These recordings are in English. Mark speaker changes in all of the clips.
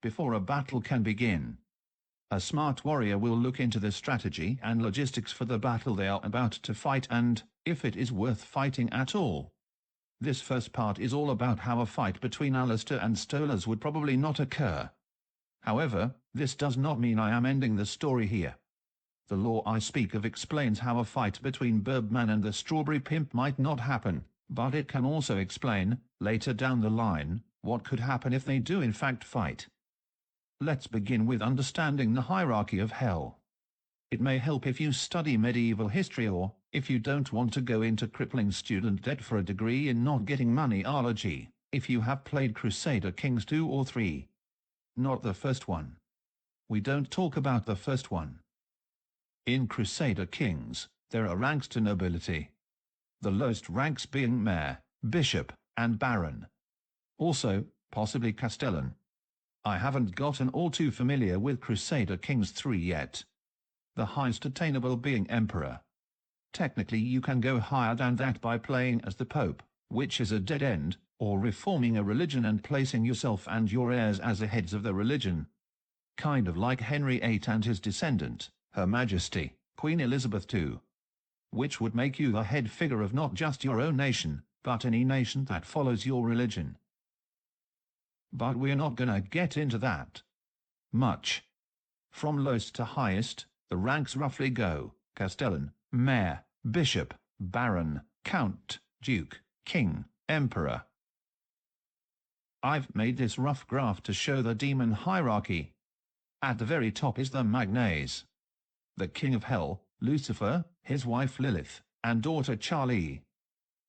Speaker 1: before a battle can begin. A smart warrior will look into the strategy and logistics for the battle they are about to fight and, if it is worth fighting at all. This first part is all about how a fight between Alastor and Stolas would probably not occur. However, this does not mean I am ending the story here. The lore I speak of explains how a fight between Birdman and the Strawberry Pimp might not happen, but it can also explain, later down the line, what could happen if they do in fact fight. Let's begin with understanding the hierarchy of hell. It may help if you study medieval history or, if you don't want to go into crippling student debt for a degree in not getting moneyology, if you have played Crusader Kings 2 or 3. Not the first one. We don't talk about the first one. In Crusader Kings, there are ranks to nobility. The lowest ranks being Mayor, Bishop, and Baron. Also, possibly Castellan. I haven't gotten all too familiar with Crusader Kings 3 yet. The highest attainable being Emperor. Technically you can go higher than that by playing as the Pope, which is a dead end, or reforming a religion and placing yourself and your heirs as the heads of the religion. Kind of like Henry VIII and his descendant, Her Majesty, Queen Elizabeth II. Which would make you the head figure of not just your own nation, but any nation that follows your religion. But we're not gonna get into that much. From lowest to highest, the ranks roughly go: Castellan, Mayor, Bishop, Baron, Count, Duke, King, Emperor. I've made this rough graph to show the demon hierarchy. At the very top is the Magnes. The king of hell, Lucifer, his wife Lilith, and daughter Charlie.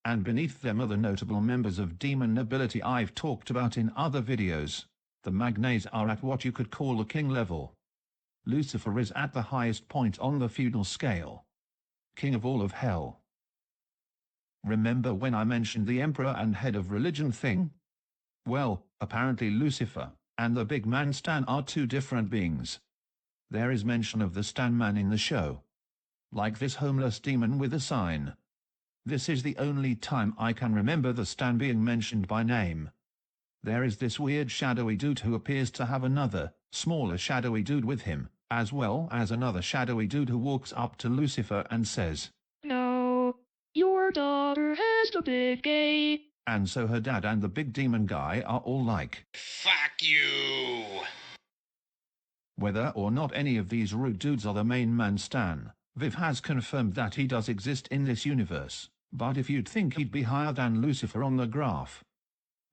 Speaker 1: And beneath them are the notable members of demon nobility I've talked about in other videos. The Magnes are at what you could call the king level. Lucifer is at the highest point on the feudal scale. King of all of hell. Remember when I mentioned the emperor and head of religion thing? Well, apparently Lucifer and the big man Stan are two different beings. There is mention of the Stan man in the show. Like this homeless demon with a sign. This is the only time I can remember the Stan being mentioned by name. There is this weird shadowy dude who appears to have another, smaller shadowy dude with him, as well as another shadowy dude who walks up to Lucifer and says,
Speaker 2: "No, your daughter has a big gay."
Speaker 1: And so her dad and the big demon guy are all like,
Speaker 3: "Fuck you!"
Speaker 1: Whether or not any of these rude dudes are the main man Stan, Viv has confirmed that he does exist in this universe, but if you'd think he'd be higher than Lucifer on the graph,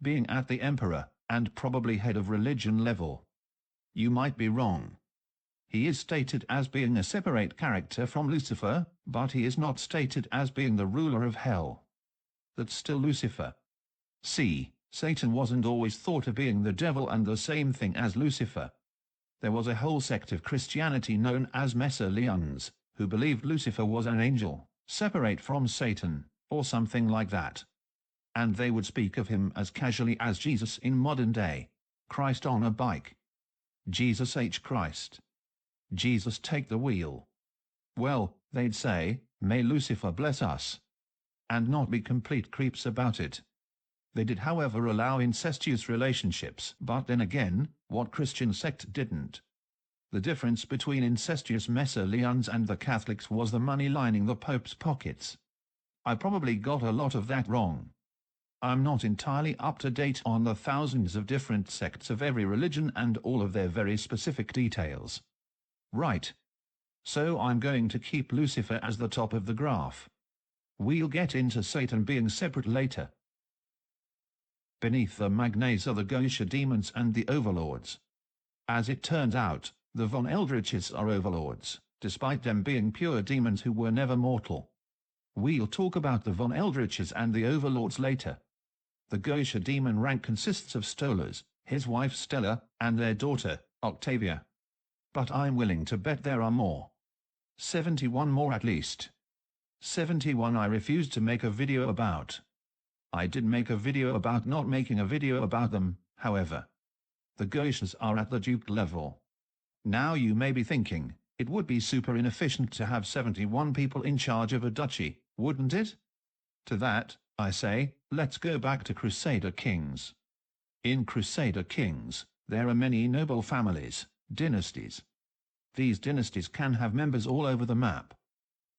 Speaker 1: being at the Emperor, and probably head of religion level, you might be wrong. He is stated as being a separate character from Lucifer, but he is not stated as being the ruler of hell. That's still Lucifer. See, Satan wasn't always thought of being the devil and the same thing as Lucifer. There was a whole sect of Christianity known as Messileans, who believed Lucifer was an angel, separate from Satan, or something like that. And they would speak of him as casually as Jesus in modern day. Christ on a bike. Jesus H. Christ. Jesus take the wheel. Well, they'd say, "May Lucifer bless us," and not be complete creeps about it. They did however allow incestuous relationships, but then again, what Christian sect didn't? The difference between incestuous Messileans and the Catholics was the money lining the Pope's pockets. I probably got a lot of that wrong. I'm not entirely up to date on the thousands of different sects of every religion and all of their very specific details. Right. So I'm going to keep Lucifer as the top of the graph. We'll get into Satan being separate later. Beneath the Magnes are the Goetia demons and the Overlords. As it turns out, the von Eldritches are Overlords, despite them being pure demons who were never mortal. We'll talk about the von Eldritches and the Overlords later. The Goetia demon rank consists of Stolas, his wife Stella, and their daughter, Octavia. But I'm willing to bet there are more. 71 more at least. 71 I refused to make a video about. I did make a video about not making a video about them, however. The Goetias are at the Duke level. Now you may be thinking, it would be super inefficient to have 71 people in charge of a duchy, wouldn't it? To that, I say, let's go back to Crusader Kings. In Crusader Kings, There are many noble families, dynasties. These dynasties can have members all over the map.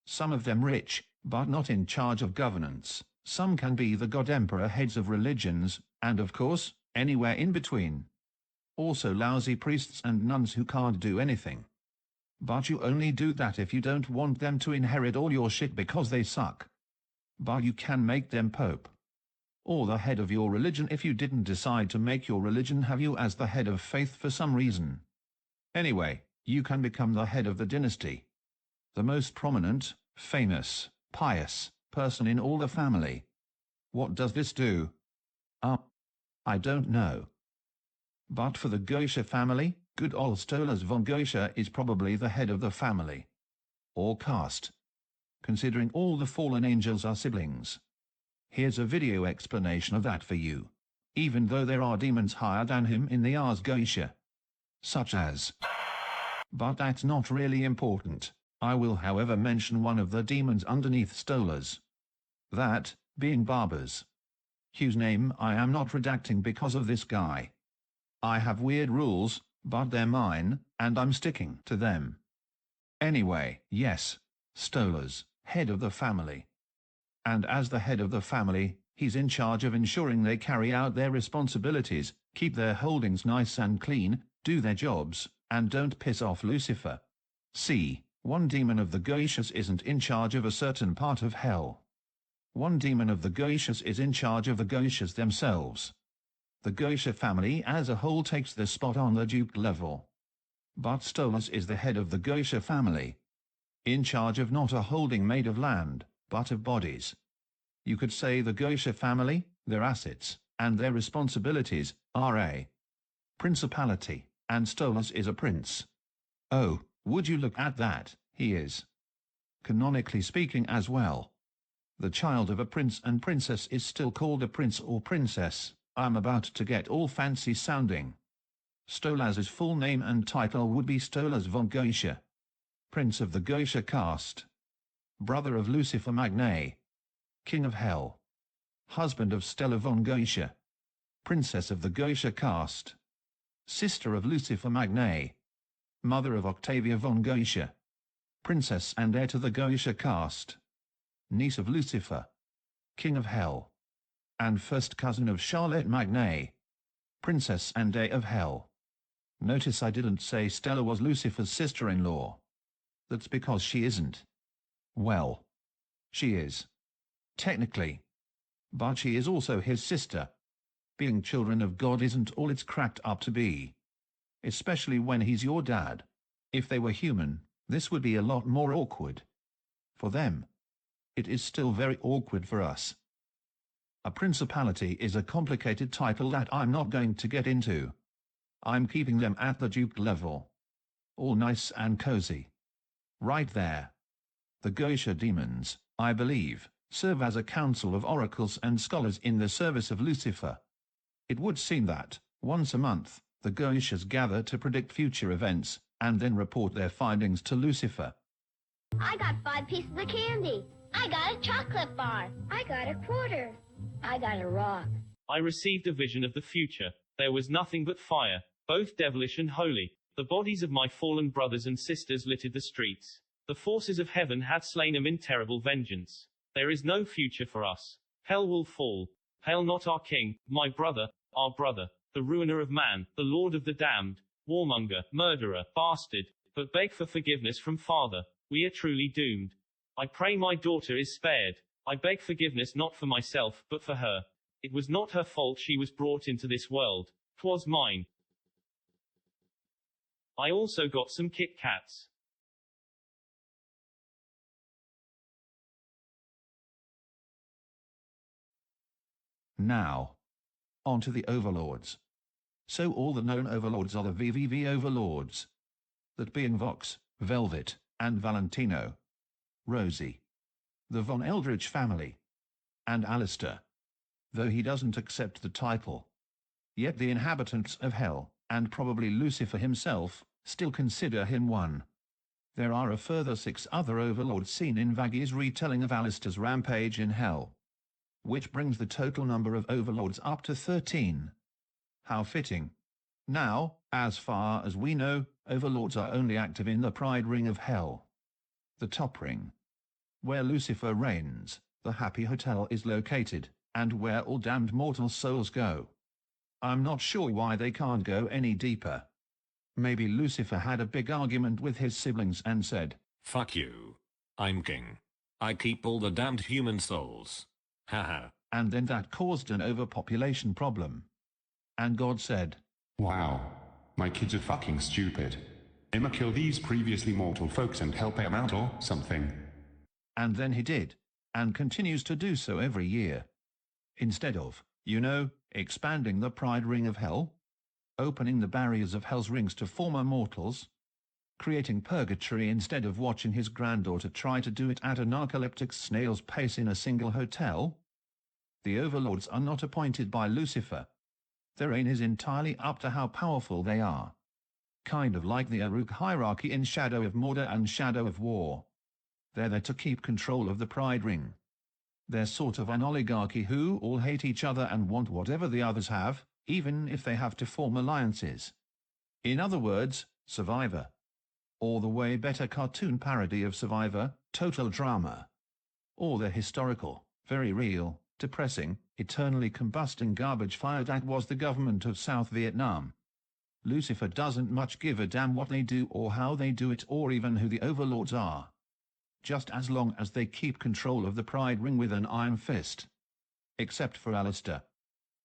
Speaker 1: Some of them rich, but not in charge of governance. Some can be the god emperor heads of religions, and of course, anywhere in between. Also lousy priests and nuns who can't do anything. But you only do that if you don't want them to inherit all your shit because they suck. But you can make them pope. Or the head of your religion if you didn't decide to make your religion have you as the head of faith for some reason. Anyway, you can become the head of the dynasty. The most prominent, famous, pious person in all the family. What does this do? I don't know. But for the Goetia family, good old Stolas von Goetia is probably the head of the family. Or caste. Considering all the fallen angels are siblings. Here's a video explanation of that for you. Even though there are demons higher than him in the Ars Goetia. Such as. But that's not really important. I will however mention one of the demons underneath Stolas. That, being barbers. Whose name I am not redacting because of this guy. I have weird rules, but they're mine, and I'm sticking to them. Anyway, yes, Stolas, head of the family. And as the head of the family, he's in charge of ensuring they carry out their responsibilities, keep their holdings nice and clean, do their jobs, and don't piss off Lucifer. See, one demon of the Goetias isn't in charge of a certain part of hell. One demon of the Goetias is in charge of the Goetias themselves. The Goetia family as a whole takes the spot on the duke level. But Stolas is the head of the Goetia family. In charge of not a holding made of land, but of bodies. You could say the Goetia family, their assets, and their responsibilities, are a principality, and Stolas is a prince. Oh, would you look at that, he is. Canonically speaking as well. The child of a prince and princess is still called a prince or princess. I'm about to get all fancy sounding. Stolas's full name and title would be Stolas von Goetia. Prince of the Goetia caste. Brother of Lucifer Magnae. King of Hell. Husband of Stella von Goetia. Princess of the Goetia caste. Sister of Lucifer Magnae. Mother of Octavia von Goetia. Princess and heir to the Goetia caste. Niece of Lucifer. King of Hell. And first cousin of Charlotte Magnae. Princess and heir of Hell. Notice I didn't say Stella was Lucifer's sister-in-law. That's because she isn't. Well, she is. Technically. But she is also his sister. Being children of God isn't all it's cracked up to be. Especially when he's your dad. If they were human, this would be a lot more awkward. For them. It is still very awkward for us. A principality is a complicated title that I'm not going to get into. I'm keeping them at the duke level. All nice and cozy. Right there. The Goetia demons, I believe, serve as a council of oracles and scholars in the service of Lucifer. It would seem that, once a month, the Goetias gather to predict future events, and then report their findings to Lucifer.
Speaker 4: I got 5 pieces of candy. I got a chocolate bar. I got a quarter. I got a rock.
Speaker 5: I received a vision of the future. There was nothing but fire, both devilish and holy. The bodies of my fallen brothers and sisters littered the streets. The forces of heaven had slain them in terrible vengeance. There is no future for us. Hell will fall. Hail not our king, my brother, our brother, the ruiner of man, the lord of the damned, warmonger, murderer, bastard, but beg for forgiveness from Father. We are truly doomed. I pray my daughter is spared. I beg forgiveness not for myself, but for her. It was not her fault she was brought into this world. 'Twas mine. I also got some Kit Kats.
Speaker 1: Now, on to the Overlords. So all the known Overlords are the VVV Overlords. That being Vox, Velvet, and Valentino. Rosie. The von Eldritch family. And Alastor. Though he doesn't accept the title. Yet the inhabitants of Hell, and probably Lucifer himself, still consider him one. There are a further 6 other Overlords seen in Vaggy's retelling of Alastor's rampage in Hell. Which brings the total number of Overlords up to 13. How fitting. Now, as far as we know, overlords are only active in the Pride Ring of Hell. The top ring, where Lucifer reigns, the Happy Hotel is located, and where all damned mortal souls go. I'm not sure why they can't go any deeper. Maybe Lucifer had a big argument with his siblings and said,
Speaker 6: "Fuck you. I'm king. I keep all the damned human souls. Haha."
Speaker 1: and then that caused an overpopulation problem. And God said,
Speaker 7: Wow. My kids are fucking stupid. I'ma kill these previously mortal folks and help them out or something.
Speaker 1: and then he did, and continues to do so every year. Instead of, expanding the Pride Ring of Hell, opening the barriers of Hell's rings to former mortals, creating purgatory instead of watching his granddaughter try to do it at a narcoleptic snail's pace in a single hotel. The overlords are not appointed by Lucifer. Their reign is entirely up to how powerful they are. Kind of like the Uruk hierarchy in Shadow of Mordor and Shadow of War. They're there to keep control of the Pride Ring. They're sort of an oligarchy who all hate each other and want whatever the others have, even if they have to form alliances. In other words, Survivor. Or the way better cartoon parody of Survivor, Total Drama. Or the historical, very real, depressing, eternally combusting garbage fire that was the government of South Vietnam. Lucifer doesn't much give a damn what they do or how they do it or even who the overlords are. Just as long as they keep control of the Pride Ring with an iron fist. Except for Alastor.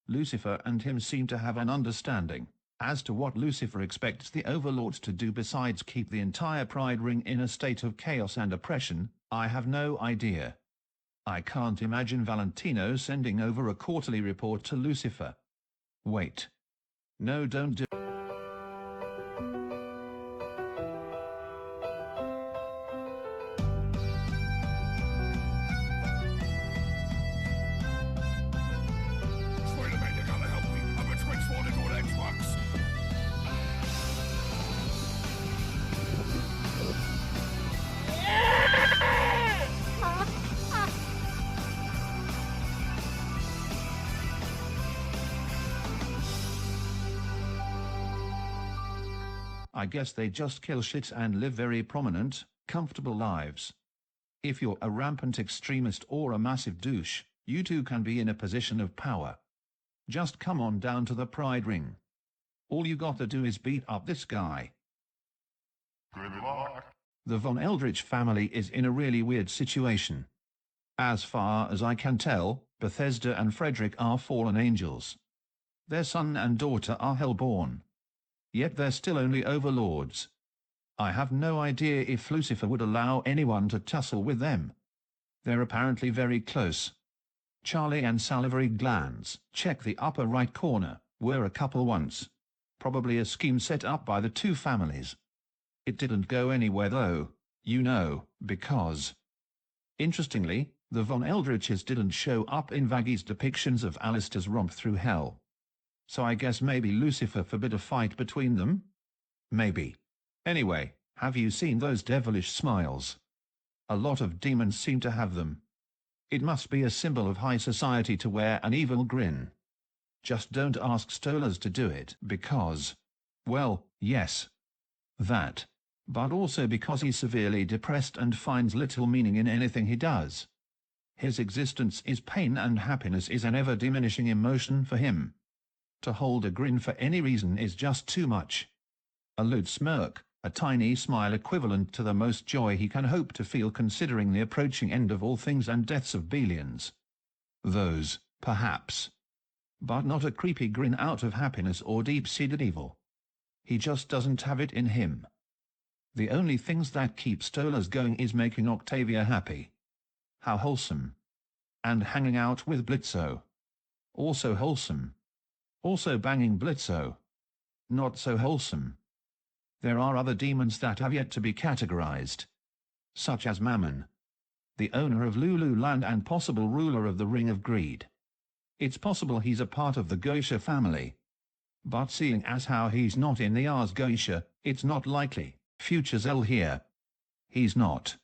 Speaker 1: Lucifer and him seem to have an understanding. As to what Lucifer expects the overlords to do besides keep the entire Pride Ring in a state of chaos and oppression, I have no idea. I can't imagine Valentino sending over a quarterly report to Lucifer. Wait. No, don't do
Speaker 3: Spider-Man, you gotta help me. I'm a Twitch wanting on Xbox.
Speaker 1: I guess they just kill shit and live very prominent, comfortable lives. If you're a rampant extremist or a massive douche, you too can be in a position of power. Just come on down to the Pride Ring. All you gotta do is beat up this guy.
Speaker 3: Good luck.
Speaker 1: The von Eldritch family is in a really weird situation. As far as I can tell, Bethesda and Frederick are fallen angels. Their son and daughter are hellborn. Yet they're still only overlords. I have no idea if Lucifer would allow anyone to tussle with them. They're apparently very close. Charlie and Salivary Glands, check the upper right corner, were a couple once. Probably a scheme set up by the two families. It didn't go anywhere though, because... Interestingly, the von Eldritches didn't show up in Vaggy's depictions of Alastor's romp through hell. So I guess maybe Lucifer forbid a fight between them? Maybe. Anyway, have you seen those devilish smiles? A lot of demons seem to have them. It must be a symbol of high society to wear an evil grin. Just don't ask Stolas to do it because... well, yes. That. But also because he's severely depressed and finds little meaning in anything he does. His existence is pain and happiness is an ever-diminishing emotion for him. To hold a grin for any reason is just too much. A lewd smirk, a tiny smile equivalent to the most joy he can hope to feel considering the approaching end of all things and deaths of billions. Those, perhaps. But not a creepy grin out of happiness or deep-seated evil. He just doesn't have it in him. The only things that keep Stolas going is making Octavia happy. How wholesome. And hanging out with Blitzo. Also wholesome. Also banging Blitzo. Not so wholesome. There are other demons that have yet to be categorized. Such as Mammon. The owner of Lululand and possible ruler of the Ring of Greed. It's possible he's a part of the Goetia family. But seeing as how he's not in the Ars Goetia, it's not likely. Future Zell here. He's not.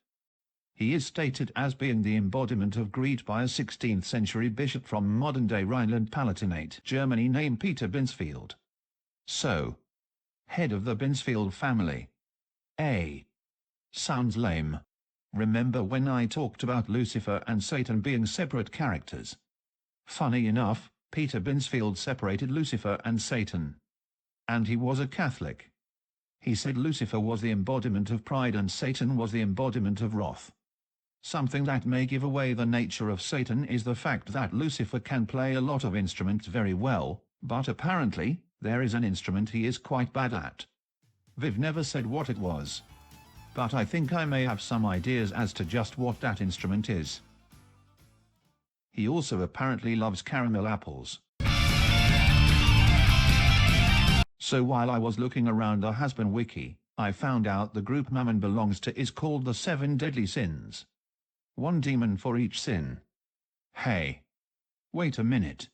Speaker 1: He is stated as being the embodiment of greed by a 16th century bishop from modern-day Rhineland-Palatinate, Germany named Peter Binsfeld. So, head of the Binsfield family. Sounds lame. Remember when I talked about Lucifer and Satan being separate characters? Funny enough, Peter Binsfield separated Lucifer and Satan. And he was a Catholic. He said Lucifer was the embodiment of pride and Satan was the embodiment of wrath. Something that may give away the nature of Satan is the fact that Lucifer can play a lot of instruments very well, but apparently, there is an instrument he is quite bad at. Viv never said what it was. But I think I may have some ideas as to just what that instrument is. He also apparently loves caramel apples. So while I was looking around the Hasbin wiki, I found out the group Mammon belongs to is called the 7 Deadly Sins. 1 demon for each sin. Hey. Wait a minute.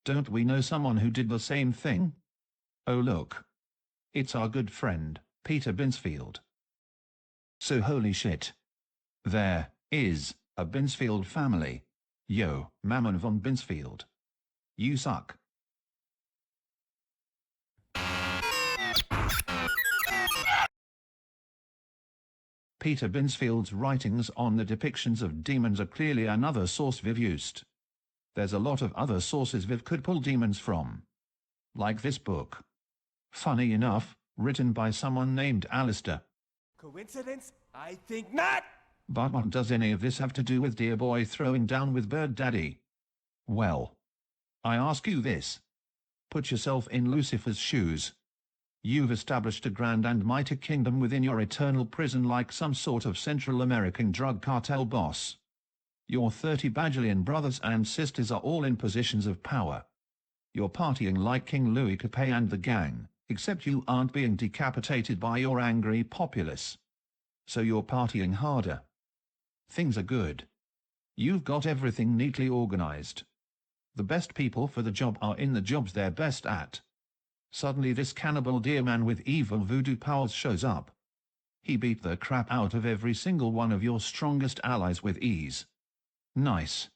Speaker 1: Don't we know someone who did the same thing? Oh look. It's our good friend, Peter Binsfield. So holy shit. There is a Binsfield family. Yo, Mammon von Binsfield. You suck. Peter Binsfield's writings on the depictions of demons are clearly another source Viv used. There's a lot of other sources Viv could pull demons from. Like this book. Funny enough, written by someone named Alastor.
Speaker 8: Coincidence? I think not!
Speaker 1: But what does any of this have to do with Dear Boy throwing down with Bird Daddy? Well, I ask you this. Put yourself in Lucifer's shoes. You've established a grand and mighty kingdom within your eternal prison like some sort of Central American drug cartel boss. Your 30 bajillion brothers and sisters are all in positions of power. You're partying like King Louis Capet and the gang, except you aren't being decapitated by your angry populace. So you're partying harder. Things are good. You've got everything neatly organized. The best people for the job are in the jobs they're best at. Suddenly this cannibal deer man with evil voodoo powers shows up. He beat the crap out of every single one of your strongest allies with ease. Nice.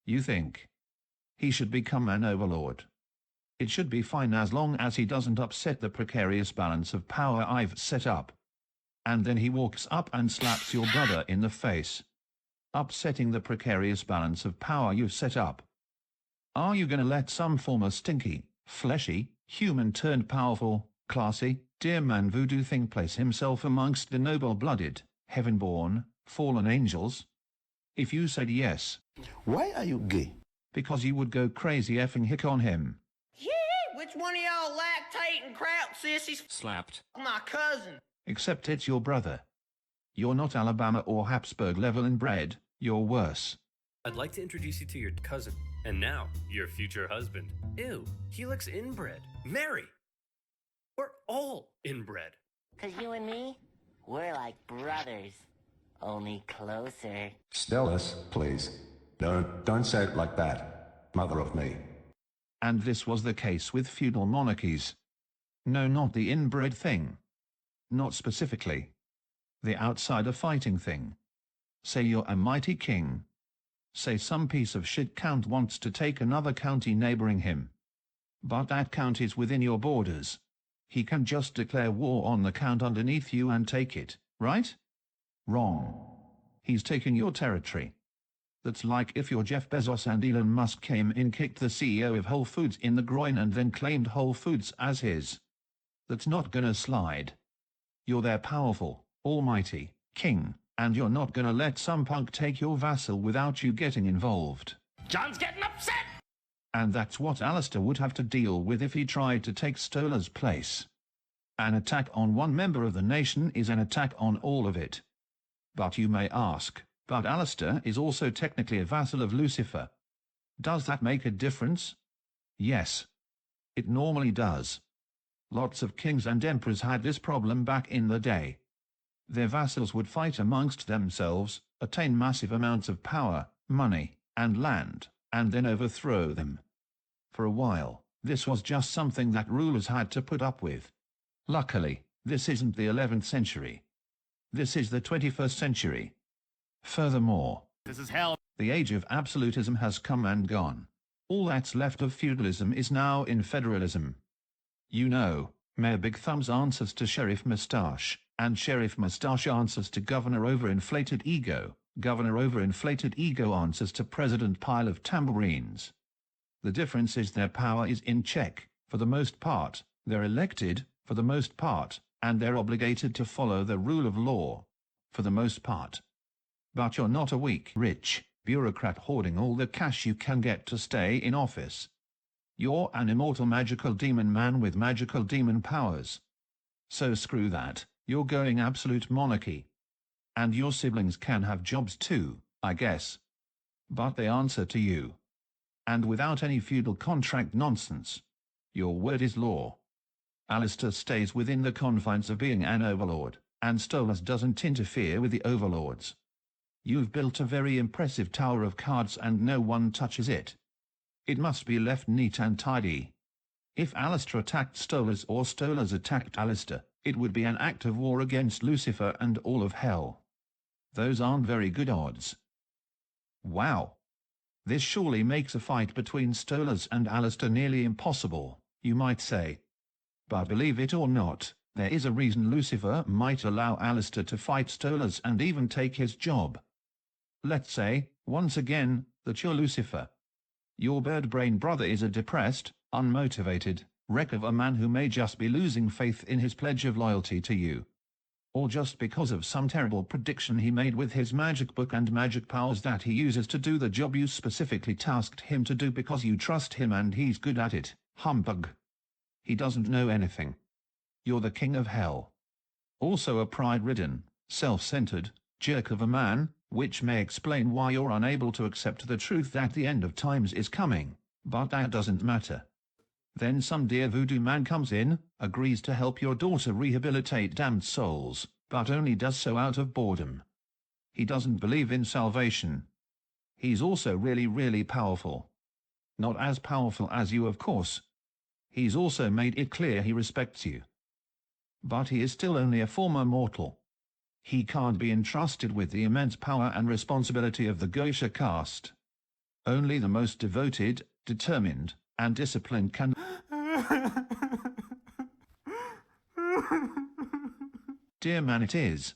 Speaker 1: You think? He should become an overlord. It should be fine as long as he doesn't upset the precarious balance of power I've set up. And then he walks up and slaps your brother in the face. Upsetting the precarious balance of power you've set up. Are you gonna let some former stinky, fleshy, human-turned-powerful, classy, dear man voodoo thing place himself amongst the noble-blooded, heaven-born, fallen angels? If you said yes.
Speaker 8: Why are you gay?
Speaker 1: Because you would go crazy effing hick on him.
Speaker 9: Yeah, which one of y'all lactating crap sissies
Speaker 6: Slapped.
Speaker 9: my cousin?
Speaker 1: Except it's your brother. You're not Alabama or Habsburg level inbred, you're worse.
Speaker 10: I'd like to introduce you to your cousin, and now, your future husband. Ew, he looks inbred. Mary! We're all inbred.
Speaker 11: 'Cause you and me, we're like brothers, only closer.
Speaker 7: Stellas, please. Don't say it like that, mother of me.
Speaker 1: And this was the case with feudal monarchies. No, not the inbred thing. Not specifically. The outsider fighting thing. Say you're a mighty king. Say some piece of shit count wants to take another county neighboring him. But that county's within your borders. He can just declare war on the count underneath you and take it, right? Wrong. He's taking your territory. That's like if your Jeff Bezos and Elon Musk came in, kicked the CEO of Whole Foods in the groin and then claimed Whole Foods as his. That's not gonna slide. You're their powerful, almighty king, and you're not gonna let some punk take your vassal without you getting involved.
Speaker 9: John's getting upset!
Speaker 1: And that's what Alastor would have to deal with if he tried to take Stola's place. An attack on one member of the nation is an attack on all of it. But you may ask, but Alastor is also technically a vassal of Lucifer. Does that make a difference? Yes. It normally does. Lots of kings and emperors had this problem back in the day. Their vassals would fight amongst themselves, attain massive amounts of power, money, and land, and then overthrow them. For a while, this was just something that rulers had to put up with. Luckily, this isn't the 11th century. This is the 21st century. Furthermore,
Speaker 3: This is hell.
Speaker 1: the age of absolutism has come and gone. All that's left of feudalism is now in federalism. You know, Mayor Big Thumbs answers to Sheriff Mustache, and Sheriff Mustache answers to Governor Overinflated Ego. Governor Overinflated Ego answers to President Pile of Tambourines. The difference is their power is in check, for the most part, they're elected, for the most part, and they're obligated to follow the rule of law, for the most part. But you're not a weak, rich bureaucrat hoarding all the cash you can get to stay in office. You're an immortal magical demon man with magical demon powers. So screw that, you're going absolute monarchy. And your siblings can have jobs too, I guess. But they answer to you. And without any feudal contract nonsense. Your word is law. Alastor stays within the confines of being an overlord, and Stolas doesn't interfere with the overlords. You've built a very impressive tower of cards and no one touches it. It must be left neat and tidy. If Alastor attacked Stolas or Stolas attacked Alastor, it would be an act of war against Lucifer and all of hell. Those aren't very good odds. Wow. This surely makes a fight between Stolas and Alastor nearly impossible, you might say. But believe it or not, there is a reason Lucifer might allow Alastor to fight Stolas and even take his job. Let's say, once again, that you're Lucifer. Your bird-brain brother is a depressed, unmotivated wreck of a man who may just be losing faith in his pledge of loyalty to you. Or just because of some terrible prediction he made with his magic book and magic powers that he uses to do the job you specifically tasked him to do because you trust him and he's good at it. Humbug. He doesn't know anything. You're the king of hell. Also a pride-ridden, self-centered jerk of a man, which may explain why you're unable to accept the truth that the end of times is coming, but that doesn't matter. Then some dear voodoo man comes in, agrees to help your daughter rehabilitate damned souls, but only does so out of boredom. He doesn't believe in salvation. He's also really powerful. Not as powerful as you, of course. He's also made it clear he respects you. But he is still only a former mortal. He can't be entrusted with the immense power and responsibility of the Goetia caste. Only the most devoted, determined, and disciplined can... Dear man, it is.